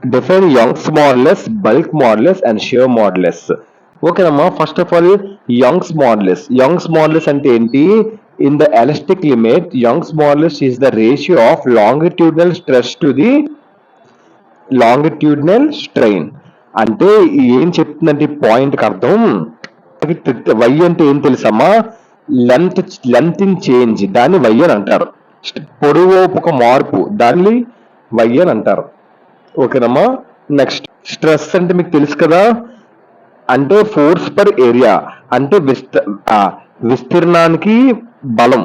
Define Young's modulus, bulk modulus, and shear modulus. ఓకేనమ్మా, first of all Young's modulus. Young's modulus అంటే ఏంటి? In the elastic limit, Young's modulus is the ratio of longitudinal stress to the longitudinal strain. అంటే ఏం చెప్తుందంటే పాయింట్కి అర్థం, why అంటే ఏం తెలుసమ్మా? లెంత్ ఇన్ చేంజ్, దాన్ని వై అని అంటారు. పొడవు ఒక మార్పు, దాన్ని వై అని అంటారు. ఓకేనమ్మా. నెక్స్ట్ స్ట్రెస్ అంటే మీకు తెలుసు కదా, అంటే ఫోర్స్ పర్ ఏరియా, అంటే విస్తీర్ణానికి బలం.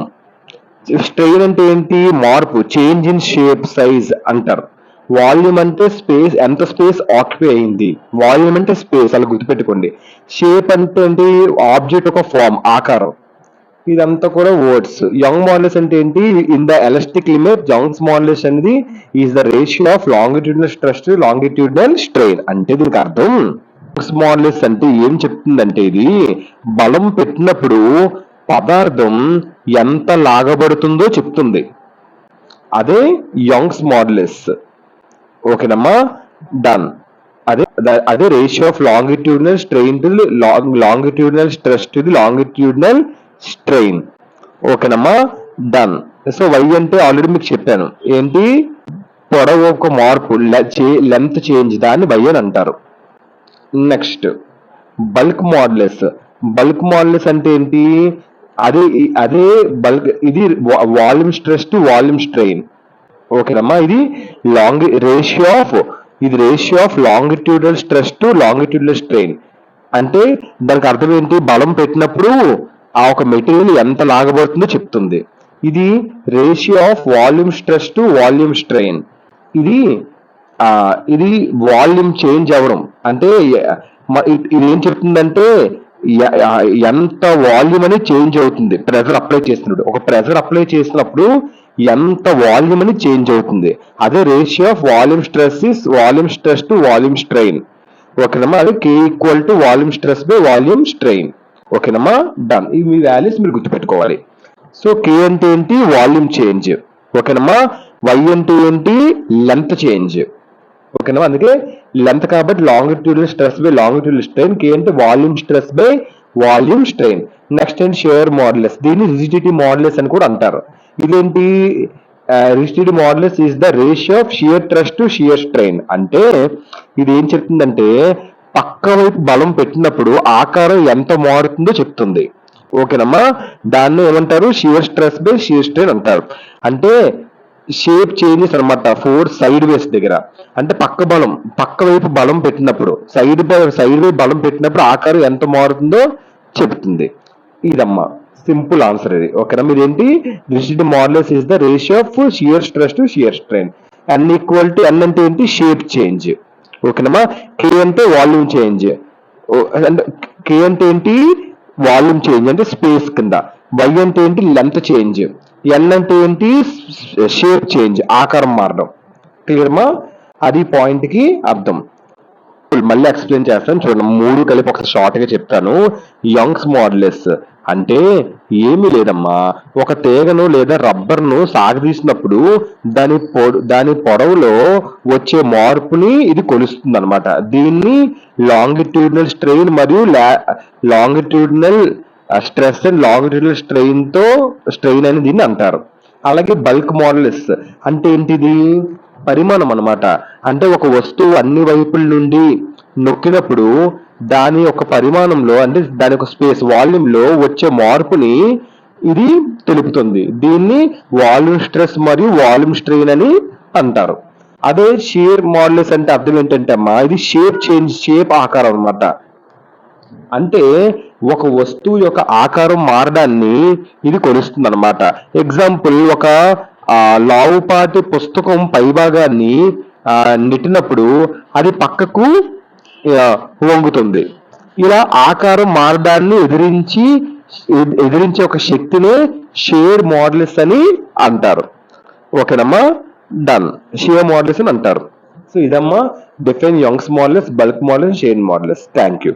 స్ట్రెయిన్ అంటే ఏంటి? మార్పు, చేంజ్ ఇన్ షేప్, సైజ్ అంటారు. వాల్యూమ్ అంటే స్పేస్, ఎంత స్పేస్ ఆక్యుపై అయింది. వాల్యూమ్ అంటే స్పేస్, అలా గుర్తుపెట్టుకోండి. షేప్ అంటే ఏంటి? ఆబ్జెక్ట్ ఒక ఫామ్, ఆకారం. ఇదంతా కూడా వర్డ్స్. యంగ్ మాడ్యులస్ అంటే ఏంటి? In the elastic limit, Young's modulus అనేది is the ratio of longitudinal stress to longitudinal strain. అంటే దీనికి అర్థం, యంగ్స్ మాడ్యులస్ అంటే ఏం చెప్తుందంటే, ఇది బలం పెట్టినప్పుడు పదార్థం ఎంత లాగబడుతుందో చెప్తుంది. అదే యంగ్స్ మాడ్యులస్. ఓకేనమ్మా, డన్. అదే ratio of longitudinal strain to longitudinal stress to the longitudinal strain. ఓకేనమ్మా, డన్. సో వై అంటే ఆల్రెడీ మీకు చెప్పాను, ఏంటి? పొడవు ఒక మార్పు, లెంత్ చేంజ్, దాన్ని వై అని అంటారు. Next bulk modulus. Bulk modulus అంటే ఏంటి? అదే బల్క్, ఇది volume stress to volume strain. ఓకేనమ్మా, ఇది ratio of longitudinal stress to longitudinal strain. అంటే దానికి అర్థం ఏంటి? బలం పెట్టినప్పుడు ఆ ఒక మెటీరియల్ ఎంత లాగబడుతుందో చెప్తుంది. ఇది ratio of volume stress to volume strain. ఇది వాల్యూమ్ చేంజ్ అవ్వడం. అంటే ఇది ఏం చెప్తుందంటే, ఎంత వాల్యూమ్ అని చేంజ్ అవుతుంది ప్రెజర్ అప్లై చేస్తున్నప్పుడు. ఒక ప్రెజర్ అప్లై చేసినప్పుడు ఎంత వాల్యూమ్ అని చేంజ్ అవుతుంది. అదే ratio of volume stress is volume stress to volume strain. ఓకేనమ్మా, అది K equal to volume stress by volume strain. ఓకేనమ్మా, డన్. ఈ మీ వాల్యూస్ మీరు గుర్తుపెట్టుకోవాలి. సో K అంటే ఏంటి? Volume change. ఓకేనమ్మా. Y అంటే ఏంటి? Length change. ఓకేనమ్మా, అందుకే లెంత్ కాబట్టి longitudinal stress by longitudinal strain. K అంటే volume stress by volume strain. Next and shear modulus, దీన్ని రిజిడిటీ మాడ్యులస్ అని కూడా అంటారు. ఇదేంటి? Rigidity modulus is the ratio of shear stress to shear strain. అంటే ఇది ఏం చెప్తుందంటే, పక్క వైపు బలం పెట్టినప్పుడు ఆకారం ఎంత మారుతుందో చెప్తుంది. ఓకేనమ్మా, దాన్ని ఏమంటారు? Shear stress by shear strain అంటారు. అంటే షేప్ చేంజెస్ అనమాట, ఫోర్స్ సైడ్ వేస్ దగ్గర. అంటే పక్క వైపు బలం పెట్టినప్పుడు, సైడ్ వైపు బలం పెట్టినప్పుడు ఆకారం ఎంత మారుతుందో చెప్తుంది. ఇదమ్మా సింపుల్ ఆన్సర్ ఇది. ఓకేనా, ఇదేంటి? Rigidity modulus is the ratio of shear stress to shear strain. N equal to N అంటే ఏంటి? Shape change. ఓకేనమ్మా. K అంటే వాల్యూమ్ చేంజ్. K అంటే ఏంటి? వాల్యూమ్ చేంజ్ అంటే స్పేస్ కింద. Y అంటే ఏంటి? Length change. N అంటే ఏంటి? షేప్ చేంజ్, ఆకారం మారడం. క్లియర్మా? అది పాయింట్ కి అర్థం. మళ్ళీ ఎక్స్ప్లెయిన్ చేస్తాను చూడండి, 3 కలిపి ఒకసారి షార్ట్ గా చెప్తాను. యంగ్స్ మాడ్యులస్ అంటే ఏమీ లేదమ్మా, ఒక తీగను లేదా రబ్బర్ను సాగదీసినప్పుడు దాని పొడవులో వచ్చే మార్పుని ఇది కొలుస్తుంది అనమాట. దీన్ని లాంగిట్యూడినల్ స్ట్రెయిన్ మరియు longitudinal stress and longitudinal strain అని దీన్ని అంటారు. అలాగే బల్క్ మాడ్యులస్ అంటే ఏంటిది? పరిమాణం అనమాట. అంటే ఒక వస్తువు అన్ని వైపుల నుండి నొక్కినప్పుడు దాని యొక్క పరిమాణంలో, అంటే దాని యొక్క స్పేస్ వాల్యూమ్ లో వచ్చే మార్పుని ఇది తెలుపుతుంది. దీన్ని వాల్యూమ్ స్ట్రెస్ మరియు వాల్యూమ్ స్ట్రెయిన్ అని అంటారు. అదే షియర్ మాడ్యులస్ అంటే అర్థం ఏంటంటే అమ్మా, ఇది షేప్ ఆకారం అనమాట. అంటే ఒక వస్తువు యొక్క ఆకారం మారడాన్ని ఇది కొలుస్తుంది అనమాట. ఎగ్జాంపుల్, ఒక లావుపాటి పుస్తకం పైభాగాన్ని నెట్టినప్పుడు అది పక్కకు వంగుతుంది. ఇలా ఆకారం మారడాన్ని ఎదిరించే ఒక శక్తినే షియర్ మాడ్యులస్ అని అంటారు. ఓకేనమ్మా, డన్. షియర్ మాడ్యులస్ అని అంటారు. సో ఇదమ్మా define Young's modulus, bulk modulus, shear modulus. Thank you.